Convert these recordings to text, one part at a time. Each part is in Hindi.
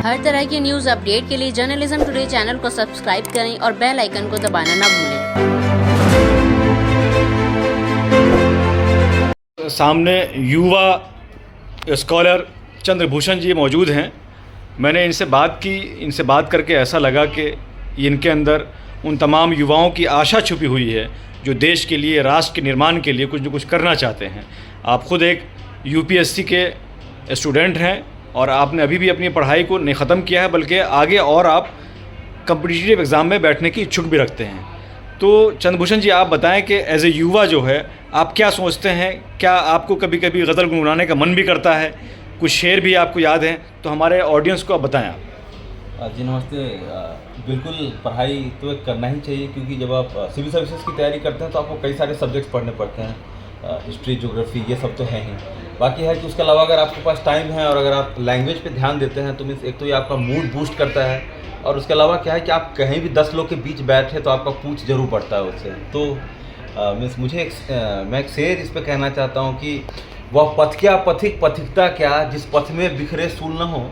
हर तरह की न्यूज अपडेट के लिए जर्नलिज्म टुडे चैनल को सब्सक्राइब करें और बेल आइकन को दबाना ना भूलें। सामने युवा स्कॉलर चंद्रभूषण जी मौजूद हैं। मैंने इनसे बात की, इनसे बात करके ऐसा लगा कि इनके अंदर उन तमाम युवाओं की आशा छुपी हुई है जो देश के लिए, राष्ट्र के निर्माण के लिए कुछ न कुछ करना चाहते हैं। आप खुद एक यूपीएससी के स्टूडेंट हैं और आपने अभी भी अपनी पढ़ाई को नहीं ख़त्म किया है, बल्कि आगे और आप कम्पिटिटिव एग्ज़ाम में बैठने की इच्छुक भी रखते हैं। तो चंद्रभूषण जी, आप बताएं कि एज ए युवा जो है आप क्या सोचते हैं? क्या आपको कभी कभी गज़ल गुनगुनाने का मन भी करता है? कुछ शेर भी आपको याद हैं तो हमारे ऑडियंस को आप बताएं। आप जी नमस्ते। बिल्कुल पढ़ाई तो एक करना ही चाहिए, क्योंकि जब आप सिविल सर्विसेज की तैयारी करते हैं तो आपको कई सारे सब्जेक्ट्स पढ़ने पड़ते हैं। हिस्ट्री, ज्योग्राफी, ये सब तो है ही। बाकी है कि उसके अलावा अगर आपके पास टाइम है और अगर आप लैंग्वेज पे ध्यान देते हैं तो मीन्स एक तो ये आपका मूड बूस्ट करता है, और उसके अलावा क्या है कि आप कहीं भी 10 लोग के बीच बैठे तो आपका पूछ जरूर पड़ता है उससे। तो मीन्स मुझे मैं एक शेर इस पर कहना चाहता हूँ कि वह पथ क्या पथिक पथिकता क्या जिस पथ में बिखरे सूल न हो,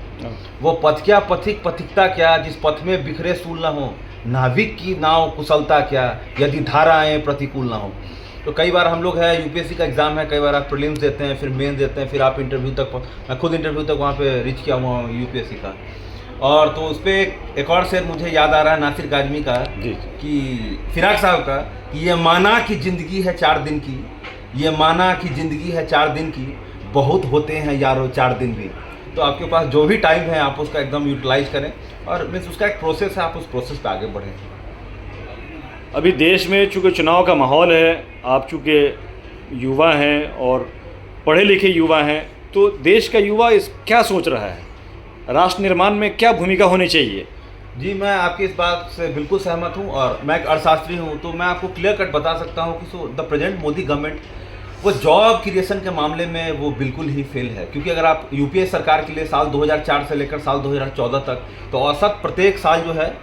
वो पथ क्या पथिक पथिकता क्या जिस पथ में बिखरे सूल न हो, नाविक की नाव कुशलता क्या यदि धाराएं प्रतिकूल न हो। तो कई बार हम लोग है, यूपीएससी का एग्ज़ाम है, कई बार आप प्रीलिम्स देते हैं, फिर मेन देते हैं, फिर आप इंटरव्यू तक, मैं खुद इंटरव्यू तक वहाँ पे रीच किया हुआ हूँ यूपीएससी का। और तो उस पर एक और शेर मुझे याद आ रहा है नासिर काज़मी का, कि फिराक साहब का, कि ये माना कि ज़िंदगी है 4 दिन की, ये माना कि ज़िंदगी है 4 दिन की, बहुत होते हैं यारो 4 दिन भी। तो आपके पास जो भी टाइम है आप उसका एकदम यूटिलाइज करें, और मीन्स उसका एक प्रोसेस है, आप उस प्रोसेस पे आगे बढ़ें। अभी देश में चूँकि चुनाव का माहौल है, आप चूँकि युवा हैं और पढ़े लिखे युवा हैं, तो देश का युवा क्या सोच रहा है? राष्ट्र निर्माण में क्या भूमिका होनी चाहिए? जी, मैं आपकी इस बात से बिल्कुल सहमत हूँ, और मैं एक अर्थशास्त्री हूँ, तो मैं आपको क्लियर कट बता सकता हूँ कि द प्रेजेंट मोदी गवर्नमेंट वो जॉब क्रिएशन के मामले में वो बिल्कुल ही फेल है। क्योंकि अगर आप यूपीए सरकार के लिए साल 2004 से लेकर साल 2014 तक तो औसत प्रत्येक साल जो है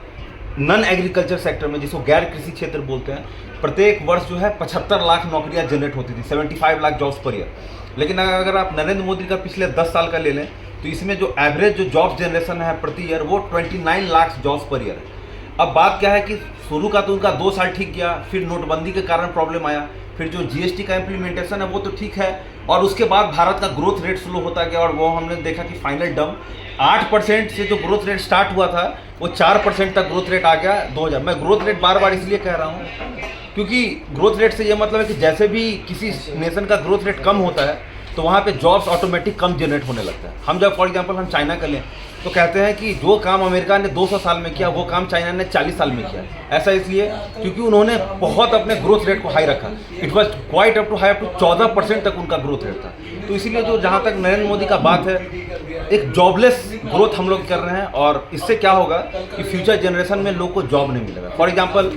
नॉन एग्रीकल्चर सेक्टर में, जिसको गैर कृषि क्षेत्र बोलते हैं, प्रत्येक वर्ष जो है 75 लाख नौकरियां जनरेट होती थी, 75 लाख जॉब्स पर ईयर। लेकिन अगर आप नरेंद्र मोदी का पिछले 10 साल का ले लें तो इसमें जो एवरेज जो जॉब्स जनरेशन है प्रति ईयर वो 29 लाख जॉब्स पर ईयर है। अब बात क्या है कि शुरू का तो उनका 2 साल ठीक गया, फिर नोटबंदी के कारण प्रॉब्लम आया, फिर जो जीएसटी का इम्प्लीमेंटेशन है वो तो ठीक है, और उसके बाद भारत का ग्रोथ रेट स्लो होता गया, और वो हमने देखा कि फाइनल डम 8% से जो ग्रोथ रेट स्टार्ट हुआ था वो 4% तक ग्रोथ रेट आ गया 2000। मैं ग्रोथ रेट बार बार इसलिए कह रहा हूँ क्योंकि ग्रोथ रेट से ये मतलब है कि जैसे भी किसी नेशन का ग्रोथ रेट कम होता है तो वहाँ पे जॉब्स ऑटोमेटिक कम जनरेट होने लगता है। हम जब फॉर एग्जांपल हम चाइना का लें तो कहते हैं कि जो काम अमेरिका ने 200 साल में किया वो काम चाइना ने 40 साल में किया। ऐसा इसलिए क्योंकि उन्होंने बहुत अपने ग्रोथ रेट को हाई रखा। It was quite up to high, up to 14% तक उनका ग्रोथ रेट था। तो इसीलिए जो जहाँ तक नरेंद्र मोदी का बात है, एक जॉबलेस ग्रोथ हम लोग कर रहे हैं, और इससे क्या होगा कि फ्यूचर जनरेशन में लोग को जॉब नहीं मिलेगा। फॉर एग्जाम्पल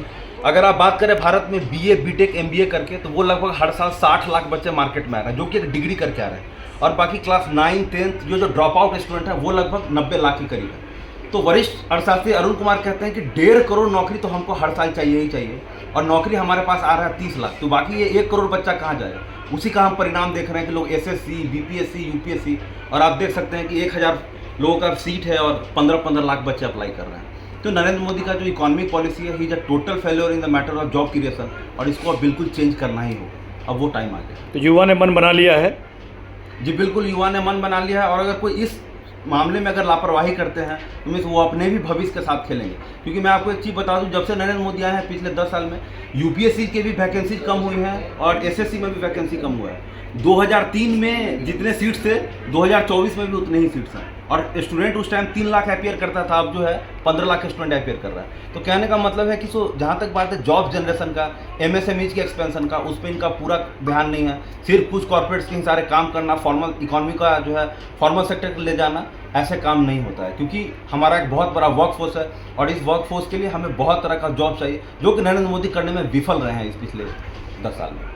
अगर आप बात करें भारत में बीए, बीटेक, एमबीए करके, तो वो लगभग हर साल 60 लाख बच्चे मार्केट में आ रहे हैं जो कि एक डिग्री करके आ रहे हैं, और बाकी क्लास 9, 10 जो ड्रॉप आउट स्टूडेंट है वो लगभग 90 लाख के करीब है। तो वरिष्ठ अर्थशास्त्री अरुण कुमार कहते हैं कि 1.5 करोड़ नौकरी तो हमको हर साल चाहिए ही चाहिए, और नौकरी हमारे पास आ रहा है 30 लाख, तो बाकी ये 1 करोड़ बच्चा कहाँ जाएगा? उसी का हम परिणाम देख रहे हैं कि लोग एसएससी, बीपीएससी, यूपीएससी, और आप देख सकते हैं कि 1000 लोगों का सीट है और 15-15 लाख बच्चे अप्लाई कर रहे हैं। तो नरेंद्र मोदी का जो इकोनॉमिक पॉलिसी है, he is a total failure in the matter of job creation, और इसको अब बिल्कुल चेंज करना ही होगा। अब वो टाइम आ गया। तो युवा ने मन बना लिया है? जी बिल्कुल, युवा ने मन बना लिया है, और अगर कोई इस मामले में अगर लापरवाही करते हैं तो मीन्स वो अपने भी भविष्य के साथ खेलेंगे। क्योंकि मैं आपको एक चीज़ बता दूं, जब से नरेंद्र मोदी आए हैं पिछले 10 साल में यूपीएससी के भी वैकेंसीज कम हुई हैं और एसएससी में भी वैकेंसी कम हुआ है। 2003 में जितने सीट्स थे 2024 में भी उतने ही सीट्स हैं, और स्टूडेंट उस टाइम 3 लाख अपियर करता था, अब जो है 15 लाख स्टूडेंट अपियर कर रहा है। तो कहने का मतलब है कि जहाँ तक बात है जॉब जनरेशन का, एमएसएमईज के एक्सपेंशन का, उस पर इनका पूरा ध्यान नहीं है। सिर्फ कुछ कॉर्पोरेट्स के सारे काम करना, फॉर्मल इकोनॉमी का जो है फॉर्मल सेक्टर को ले जाना, ऐसे काम नहीं होता है। क्योंकि हमारा एक बहुत बड़ा वर्कफोर्स है, और इस वर्कफोर्स के लिए हमें बहुत तरह का जॉब चाहिए, जो कि नरेंद्र मोदी करने में विफल रहे हैं इस पिछले 10 साल में।